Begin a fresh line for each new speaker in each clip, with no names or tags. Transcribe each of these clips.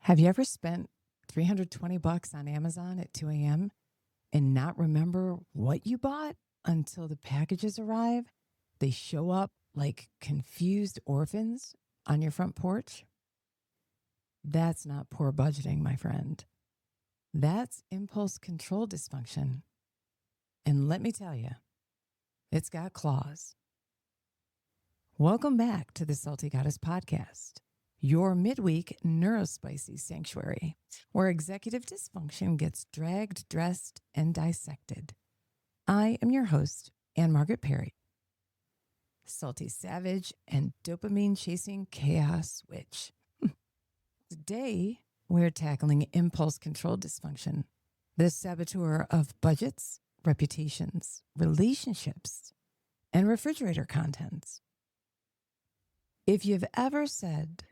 Have you ever spent $320 on Amazon at 2 a.m. and not remember what you bought until the packages arrive? They show up like confused orphans on your front porch? That's not poor budgeting, my friend. That's impulse control dysfunction. And let me tell you, it's got claws. Welcome back to the Salty Goddess Podcast, your midweek neurospicy sanctuary, where executive dysfunction gets dragged, dressed, and dissected. I am your host, Margaret Perry, salty savage and dopamine-chasing chaos witch. Today, we're tackling impulse control dysfunction, the saboteur of budgets, reputations, relationships, and refrigerator contents. If you've ever said,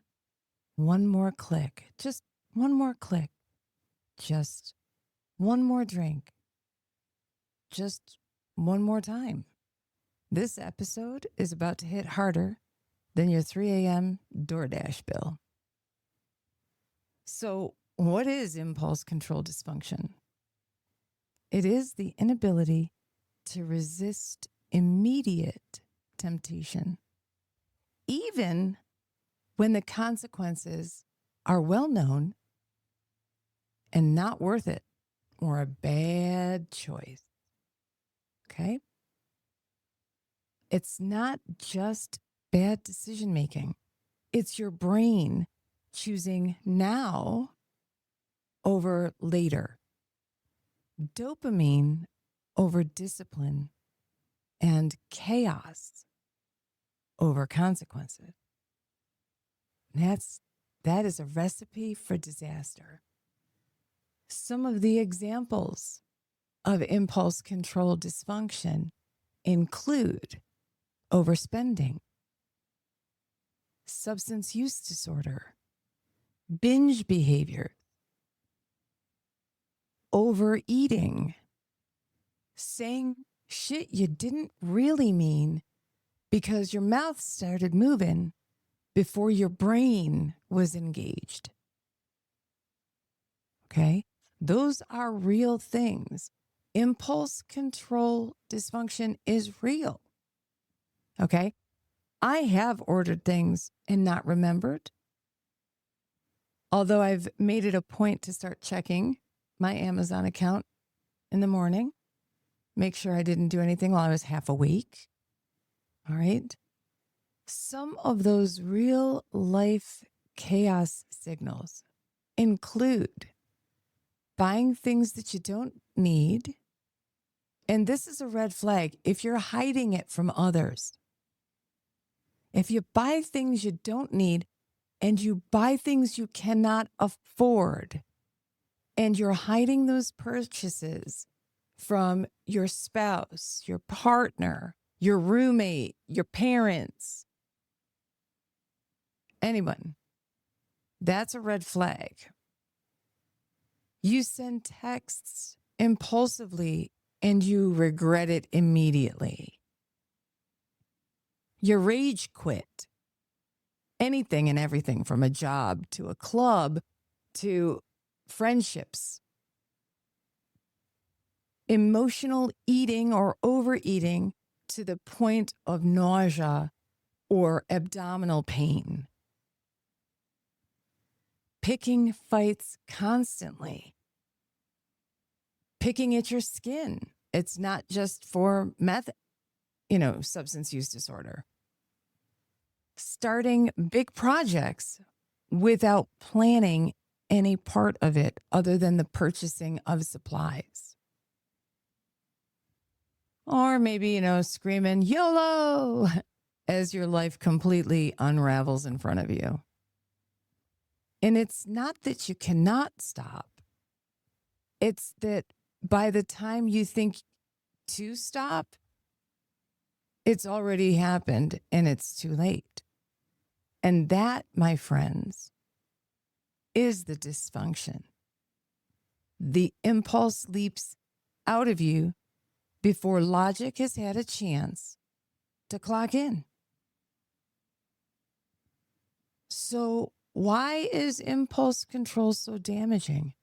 one more click, just one more click, just one more drink, just one more time, this episode is about to hit harder than your 3 a.m. DoorDash bill. So, what is impulse control dysfunction? It is the inability to resist immediate temptation, even when the consequences are well known and not worth it or a bad choice. Okay? It's not just bad decision making. It's your brain choosing now over later. Dopamine over discipline and chaos over consequences. That is a recipe for disaster. Some of the examples of impulse control dysfunction include overspending, substance use disorder, binge behavior, overeating, saying shit you didn't really mean because your mouth started moving before your brain was engaged. Okay? Those are real things. Impulse control dysfunction is real. Okay? I have ordered things and not remembered. Although I've made it a point to start checking my Amazon account in the morning, make sure I didn't do anything while I was half awake. All right. Some of those real life chaos signals include buying things that you don't need. And this is a red flag if you're hiding it from others. If you buy things you don't need and you buy things you cannot afford, and you're hiding those purchases from your spouse, your partner, your roommate, your parents, anyone, that's a red flag. You send texts impulsively and you regret it immediately. You rage quit anything and everything from a job to a club to friendships. Emotional eating or overeating to the point of nausea or abdominal pain. Picking fights constantly. Picking at your skin. It's not just for substance use disorder. Starting big projects without planning any part of it other than the purchasing of supplies. Or maybe, screaming YOLO as your life completely unravels in front of you. And it's not that you cannot stop. It's that by the time you think to stop, it's already happened and it's too late. And that, my friends, is the dysfunction. The impulse leaps out of you before logic has had a chance to clock in. So why is impulse control so damaging?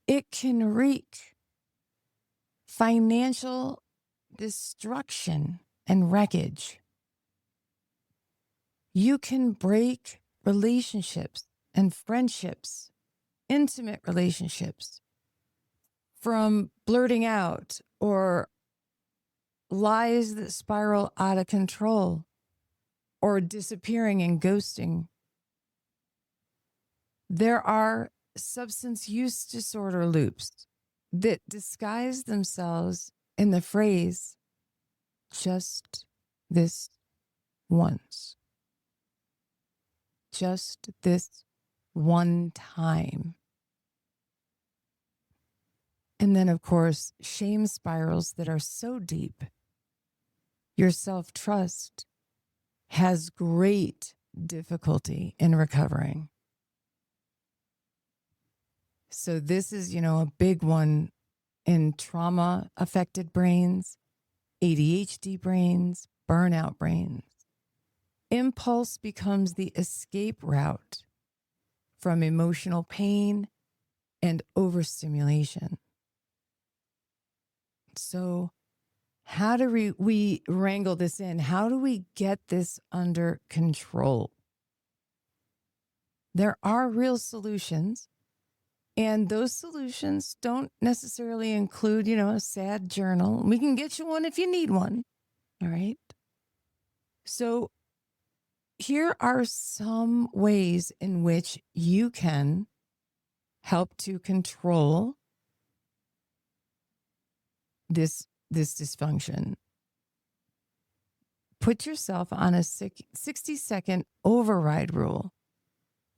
It can wreak financial destruction and wreckage. You can break relationships and friendships, intimate relationships, from blurting out or lies that spiral out of control or disappearing and ghosting. There are substance use disorder loops that disguise themselves in the phrase, just this once, just this one time. And then, of course, shame spirals that are so deep. Your self-trust has great difficulty in recovering. So this is, a big one in trauma-affected brains, ADHD brains, burnout brains. Impulse becomes the escape route from emotional pain and overstimulation. So how do we wrangle this in? How do we get this under control? There are real solutions, and those solutions don't necessarily include, a sad journal. We can get you one if you need one. All right. So here are some ways in which you can help to control this dysfunction. Put yourself on a 60-second override rule.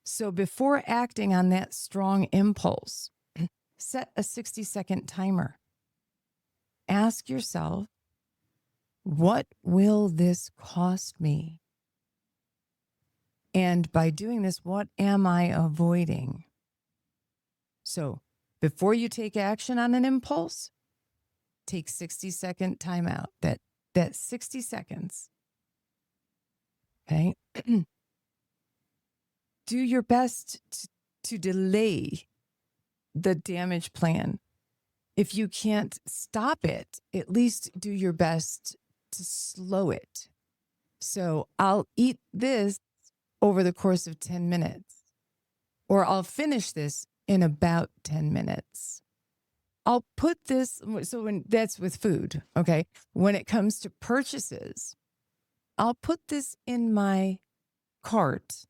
So before acting on that strong impulse, set a 60-second timer. Ask yourself, what will this cost me? And by doing this, what am I avoiding? So before you take action on an impulse, take 60-second timeout. That 60 seconds. Okay. Do your best to delay the damage plan. If you can't stop it, at least do your best to slow it. So I'll eat this over the course of 10 minutes, or I'll finish this in about 10 minutes. I'll put this, so when that's with food, okay? When it comes to purchases, I'll put this in my cart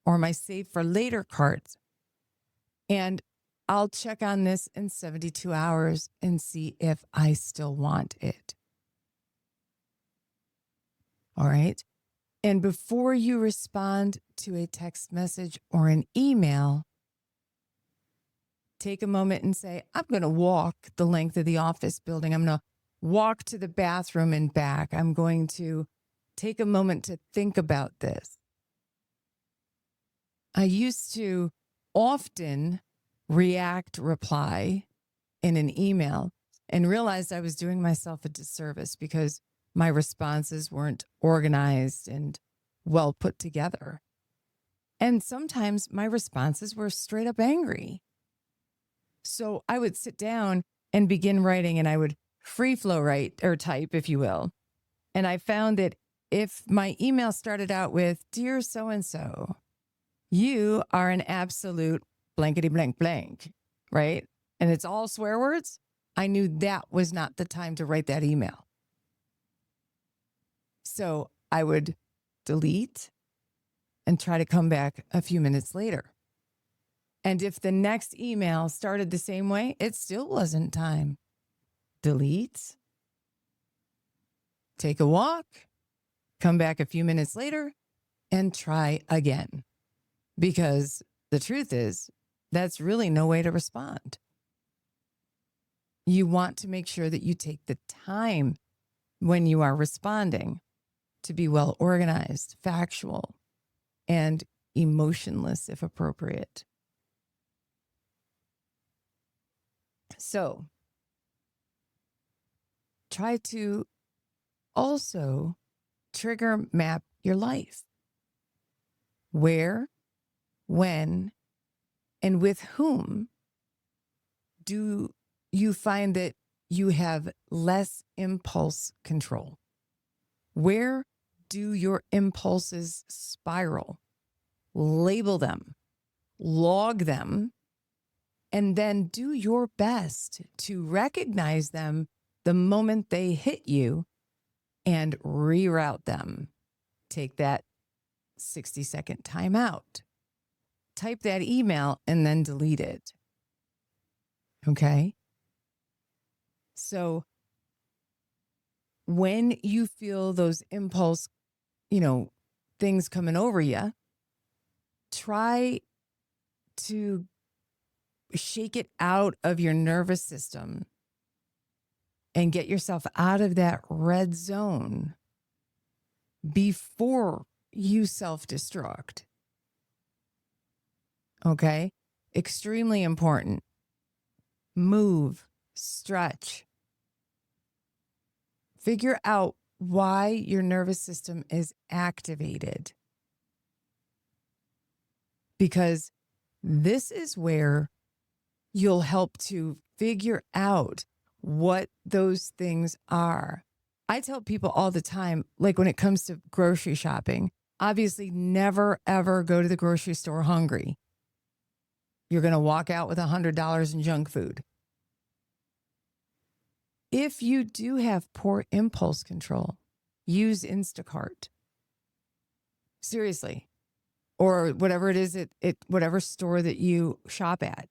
or my save for later cart, and I'll check on this in 72 hours and see if I still want it. All right. And before you respond to a text message or an email, take a moment and say, I'm going to walk the length of the office building. I'm going to walk to the bathroom and back. I'm going to take a moment to think about this. I used to often reply in an email and realized I was doing myself a disservice because my responses weren't organized and well put together. And sometimes my responses were straight up angry. So I would sit down and begin writing, and I would free flow write or type, if you will. And I found that if my email started out with, "Dear so-and-so, you are an absolute blankety blank blank," right? And it's all swear words. I knew that was not the time to write that email. So I would delete and try to come back a few minutes later. And if the next email started the same way, it still wasn't time. Delete, take a walk, come back a few minutes later, and try again. Because the truth is, that's really no way to respond. You want to make sure that you take the time when you are responding to be well organized, factual, and emotionless if appropriate. So try to also trigger map your life. Where when, and with whom do you find that you have less impulse control? Where do your impulses spiral? Label them, log them, and then do your best to recognize them the moment they hit you and reroute them. Take that 60-second timeout. Type that email and then delete it. Okay? So when you feel those impulse, things coming over you, try to shake it out of your nervous system and get yourself out of that red zone before you self-destruct. Okay? Extremely important. Move, stretch. Figure out why your nervous system is activated. Because this is where you'll help to figure out what those things are. I tell people all the time, like when it comes to grocery shopping, obviously never, ever go to the grocery store hungry. You're going to walk out with $100 in junk food. If you do have poor impulse control, use Instacart. Seriously. Or whatever it is at whatever store that you shop at.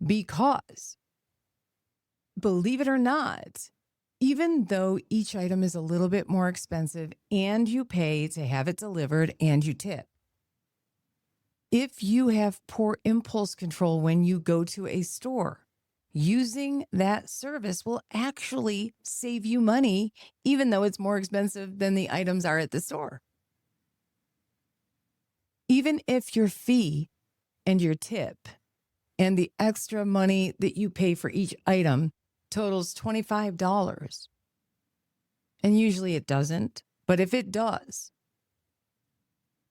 Because, believe it or not, even though each item is a little bit more expensive and you pay to have it delivered and you tip, if you have poor impulse control when you go to a store, using that service will actually save you money, even though it's more expensive than the items are at the store. Even if your fee and your tip and the extra money that you pay for each item totals $25, and usually it doesn't, but if it does,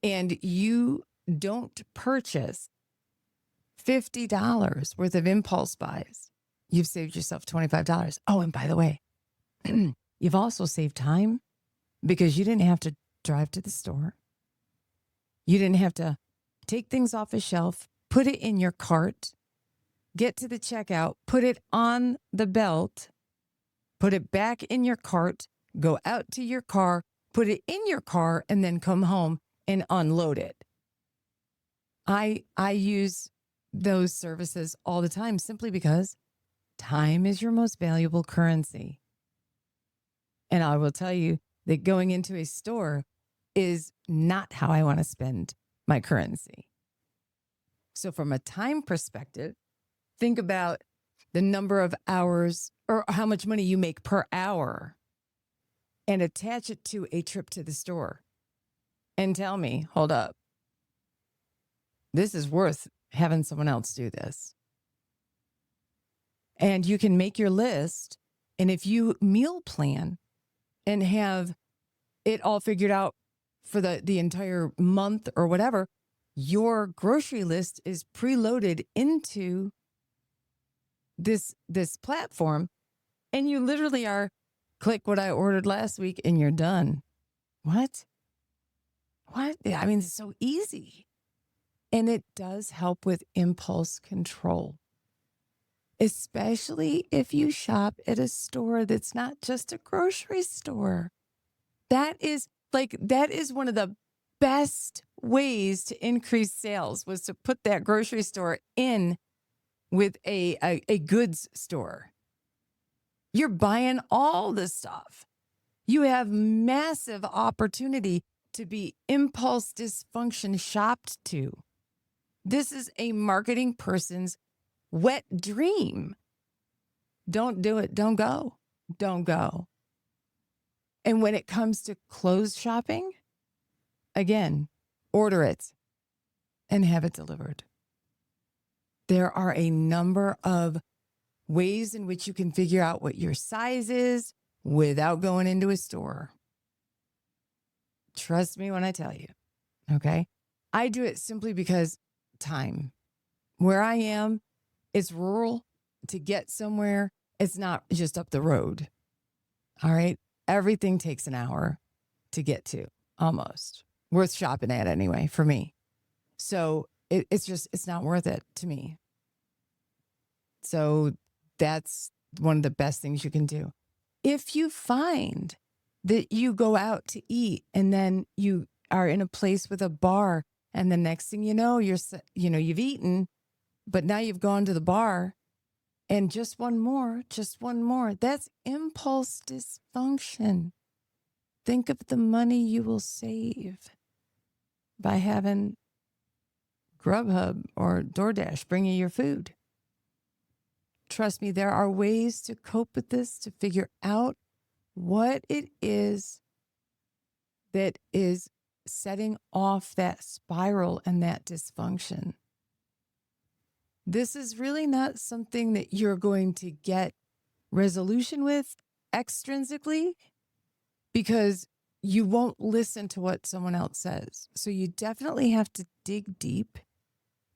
and you don't purchase $50 worth of impulse buys, you've saved yourself $25. Oh, and by the way, you've also saved time because you didn't have to drive to the store. You didn't have to take things off a shelf, put it in your cart, get to the checkout, put it on the belt, put it back in your cart, go out to your car, put it in your car, and then come home and unload it. I use those services all the time simply because time is your most valuable currency. And I will tell you that going into a store is not how I want to spend my currency. So from a time perspective, think about the number of hours or how much money you make per hour and attach it to a trip to the store and tell me, hold up, this is worth having someone else do this. And you can make your list. And if you meal plan and have it all figured out for the entire month or whatever, your grocery list is preloaded into this platform, and you literally are click what I ordered last week and you're done. What? I mean, it's so easy. And it does help with impulse control, especially if you shop at a store that's not just a grocery store. That is one of the best ways to increase sales, was to put that grocery store in with a goods store. You're buying all the stuff. You have massive opportunity to be impulse dysfunction shopped to. This is a marketing person's wet dream. Don't do it. Don't go. Don't go. And when it comes to clothes shopping, again, order it and have it delivered. There are a number of ways in which you can figure out what your size is without going into a store. Trust me when I tell you, okay? I do it simply because time. Where I am, it's rural. To get somewhere, it's not just up the road. All right. Everything takes an hour to get to, almost. Worth shopping at anyway, for me. So it's not worth it to me. So that's one of the best things you can do. If you find that you go out to eat and then you are in a place with a bar and the next thing you know, you've eaten, but now you've gone to the bar and just one more, that's impulse dysfunction. Think of the money you will save by having Grubhub or DoorDash bring you your food. Trust me, there are ways to cope with this, to figure out what it is that is setting off that spiral and that dysfunction. This is really not something that you're going to get resolution with extrinsically, because you won't listen to what someone else says. So you definitely have to dig deep,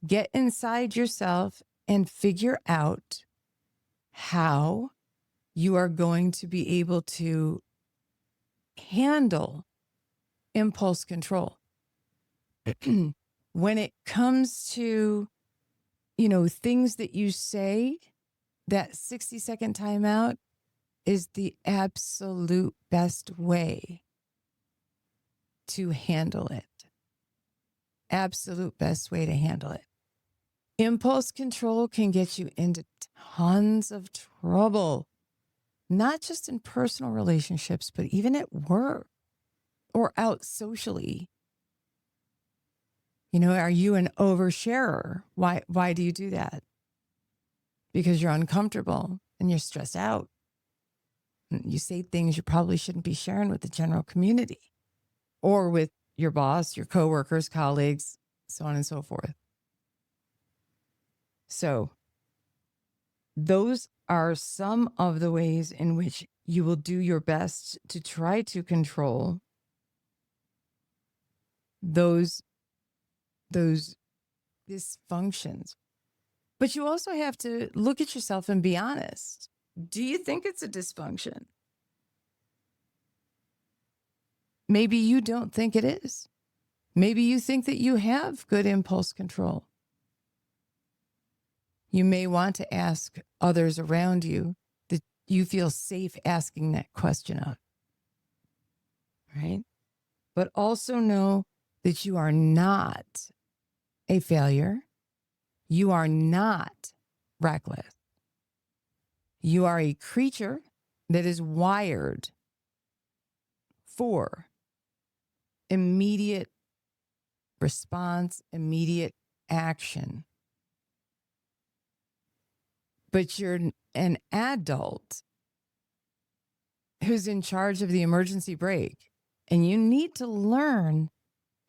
get inside yourself, and figure out how you are going to be able to handle impulse control. When it comes to, things that you say, that 60-second timeout is the absolute best way to handle it. Absolute best way to handle it. Impulse control can get you into tons of trouble, not just in personal relationships, but even at work or out socially. Are you an oversharer? Why do you do that? Because you're uncomfortable and you're stressed out. You say things you probably shouldn't be sharing with the general community or with your boss, your coworkers, colleagues, so on and so forth. So those are some of the ways in which you will do your best to try to control those dysfunctions. But you also have to look at yourself and be honest. Do you think it's a dysfunction? Maybe you don't think it is. Maybe you think that you have good impulse control. You may want to ask others around you that you feel safe asking that question of, right? But also know that you are not a failure. You are not reckless. You are a creature that is wired for immediate response, immediate action. But you're an adult who's in charge of the emergency brake, and you need to learn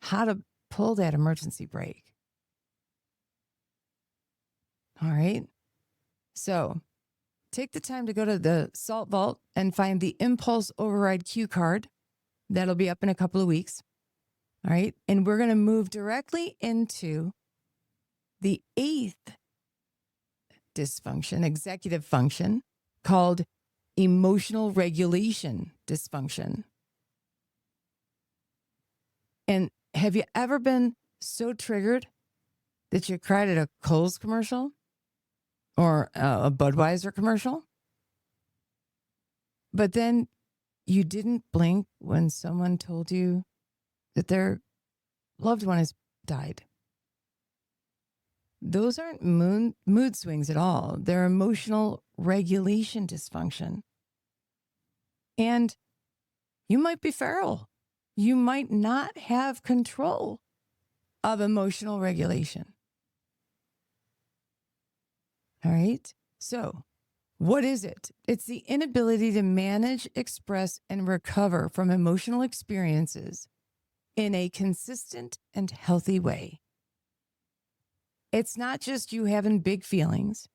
how to pull that emergency brake. All right. So take the time to go to the Salt Vault and find the Impulse Override cue card. That'll be up in a couple of weeks. All right. And we're going to move directly into the 8th dysfunction, executive function, called emotional regulation dysfunction. And have you ever been so triggered that you cried at a Kohl's commercial or a Budweiser commercial? But then you didn't blink when someone told you that their loved one has died. Those aren't mood swings at all. They're emotional regulation dysfunction. And you might be feral. You might not have control of emotional regulation. All right. So what is it? It's the inability to manage, express, and recover from emotional experiences in a consistent and healthy way. It's not just you having big feelings.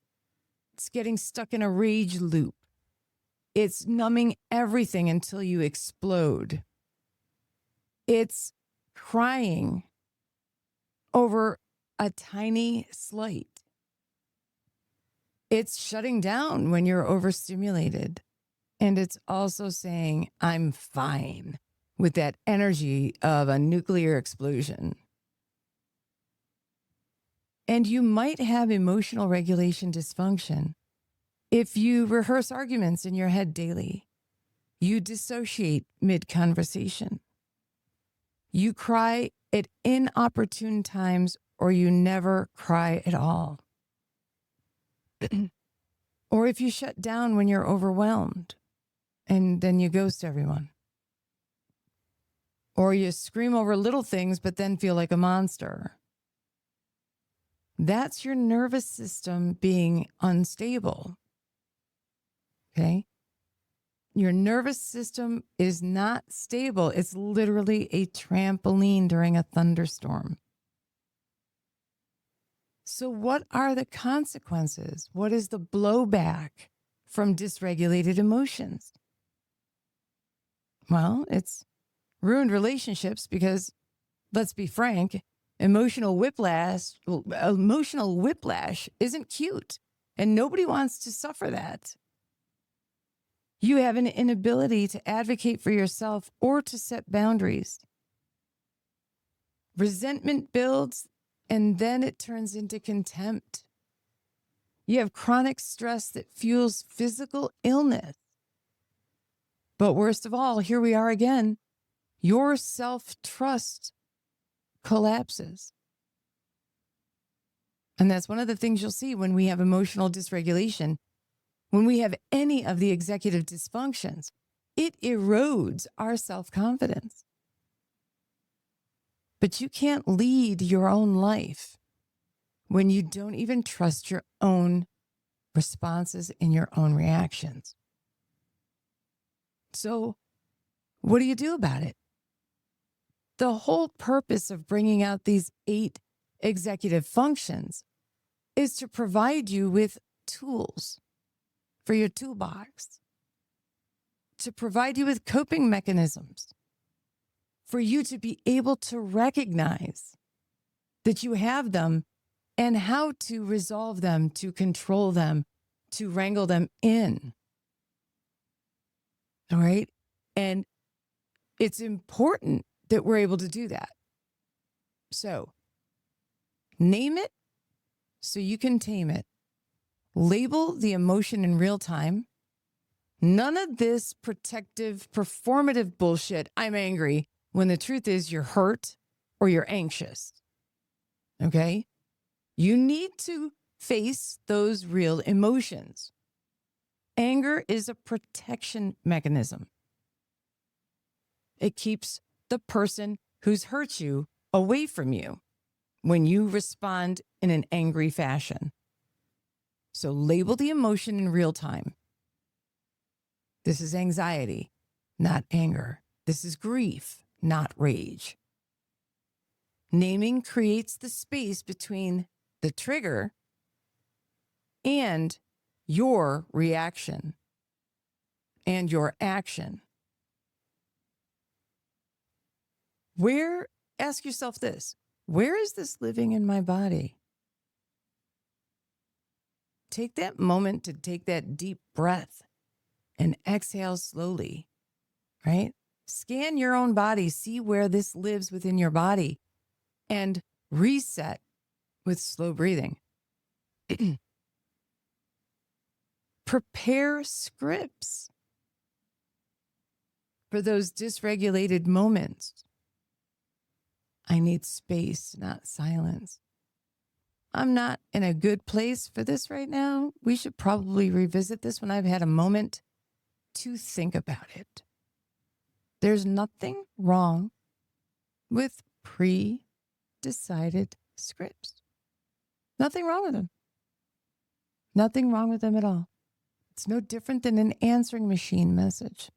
It's getting stuck in a rage loop. It's numbing everything until you explode. It's crying over a tiny slight. It's shutting down when you're overstimulated. And it's also saying, I'm fine, with that energy of a nuclear explosion. And you might have emotional regulation dysfunction if you rehearse arguments in your head daily. You dissociate mid-conversation. You cry at inopportune times, or you never cry at all. Or if you shut down when you're overwhelmed and then you ghost everyone. Or you scream over little things but then feel like a monster. That's your nervous system being unstable. Okay? Your nervous system is not stable. It's literally a trampoline during a thunderstorm. So what are the consequences? What is the blowback from dysregulated emotions? Well, it's ruined relationships because, let's be frank, emotional whiplash isn't cute, and nobody wants to suffer that. You have an inability to advocate for yourself or to set boundaries. Resentment builds, and then it turns into contempt. You have chronic stress that fuels physical illness. But worst of all, here we are again. Your self-trust collapses. And that's one of the things you'll see when we have emotional dysregulation. When we have any of the executive dysfunctions, it erodes our self-confidence. But you can't lead your own life when you don't even trust your own responses and your own reactions. So what do you do about it? The whole purpose of bringing out these 8 executive functions is to provide you with tools for your toolbox, to provide you with coping mechanisms, for you to be able to recognize that you have them and how to resolve them, to control them, to wrangle them in. All right? And it's important that we're able to do that. So, name it so you can tame it. Label the emotion in real time. None of this protective, performative bullshit, I'm angry, when the truth is you're hurt or you're anxious. Okay? You need to face those real emotions. Anger is a protection mechanism. It keeps the person who's hurt you away from you when you respond in an angry fashion. So label the emotion in real time. This is anxiety, not anger. This is grief, not rage. Naming creates the space between the trigger and your reaction and your action. Ask yourself this, where is this living in my body? Take that moment to take that deep breath and exhale slowly, right? Scan your own body, see where this lives within your body, and reset with slow breathing. Prepare scripts for those dysregulated moments. I need space, not silence. I'm not in a good place for this right now. We should probably revisit this when I've had a moment to think about it. There's nothing wrong with pre-decided scripts. Nothing wrong with them. Nothing wrong with them at all. It's no different than an answering machine message.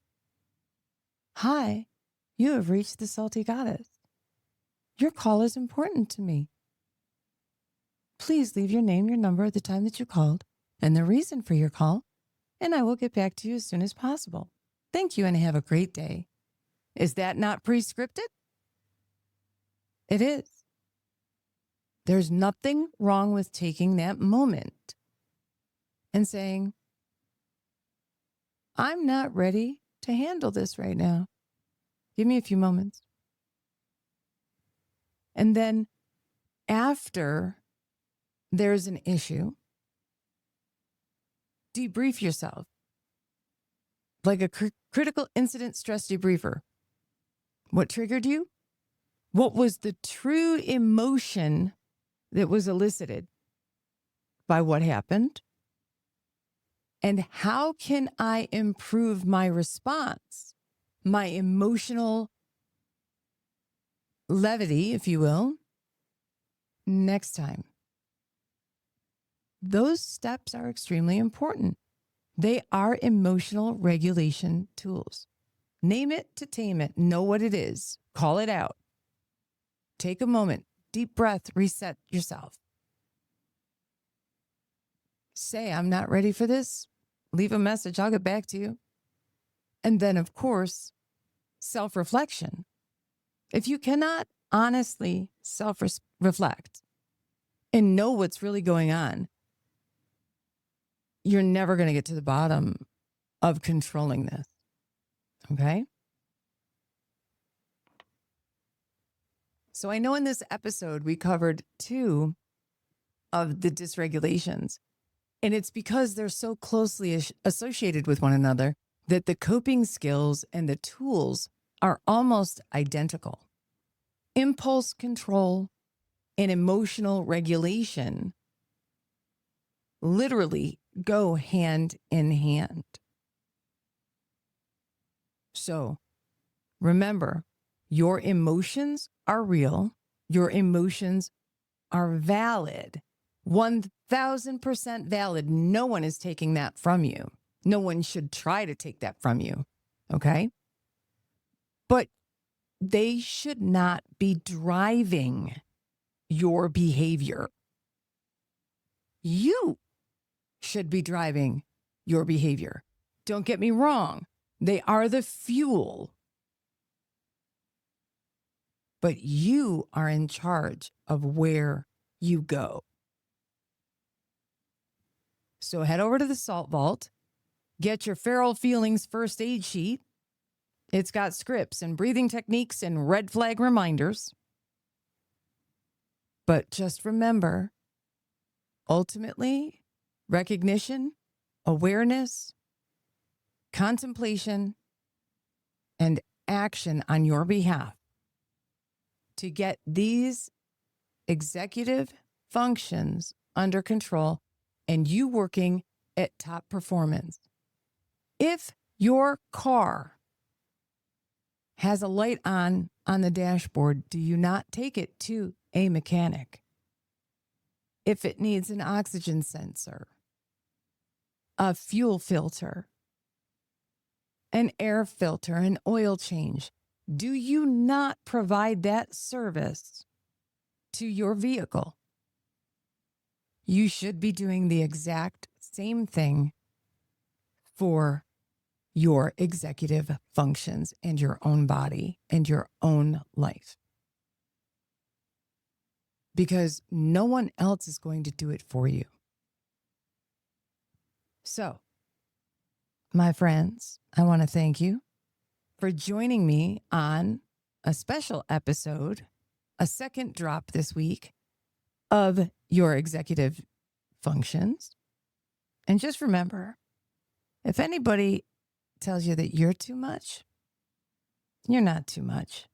Hi, you have reached the Salty Goddess. Your call is important to me. Please leave your name, your number at the time that you called, and the reason for your call, and I will get back to you as soon as possible. Thank you and have a great day. Is that not pre-scripted? It is. There's nothing wrong with taking that moment and saying, I'm not ready to handle this right now. Give me a few moments. And then after there's an issue, debrief yourself like a critical incident stress debriefer. What triggered you? What was the true emotion that was elicited by what happened? And how can I improve my response, my emotional levity, if you will, next time? Those steps are extremely important. They are emotional regulation tools. Name it to tame it. Know what it is. Call it out. Take a moment, deep breath, reset yourself. Say, I'm not ready for this. Leave a message. I'll get back to you. And then, of course, self-reflection. If you cannot honestly self-reflect and know what's really going on, you're never going to get to the bottom of controlling this. Okay? So I know in this episode, we covered 2 of the dysregulations, and it's because they're so closely associated with one another that the coping skills and the tools are almost identical. Impulse control and emotional regulation literally go hand in hand. So remember, your emotions are real. Your emotions are valid. 1,000% valid. No one is taking that from you. No one should try to take that from you. Okay? But they should not be driving your behavior. You should be driving your behavior. Don't get me wrong. They are the fuel. But you are in charge of where you go. So head over to the Salt Vault, get your Feral Feelings first aid sheet. It's got scripts and breathing techniques and red flag reminders. But just remember, ultimately, recognition, awareness, contemplation, and action on your behalf to get these executive functions under control and you working at top performance. If your car has a light on the dashboard, do you not take it to a mechanic? If it needs an oxygen sensor, a fuel filter, an air filter, an oil change, do you not provide that service to your vehicle? You should be doing the exact same thing for your executive functions and your own body and your own life. Because no one else is going to do it for you. So, my friends, I want to thank you for joining me on a special episode, a second drop this week of your executive functions. And just remember, if anybody tells you that you're too much, you're not too much.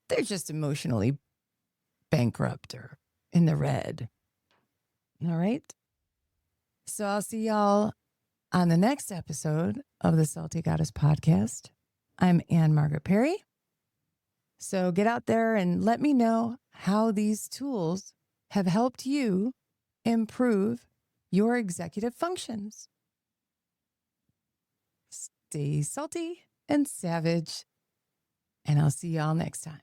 They're just emotionally bankrupt or in the red. All right? So I'll see y'all on the next episode of the Salty Goddess podcast. I'm Margaret Perry. So get out there and let me know how these tools have helped you improve your executive functions. Stay salty and savage, and I'll see y'all next time.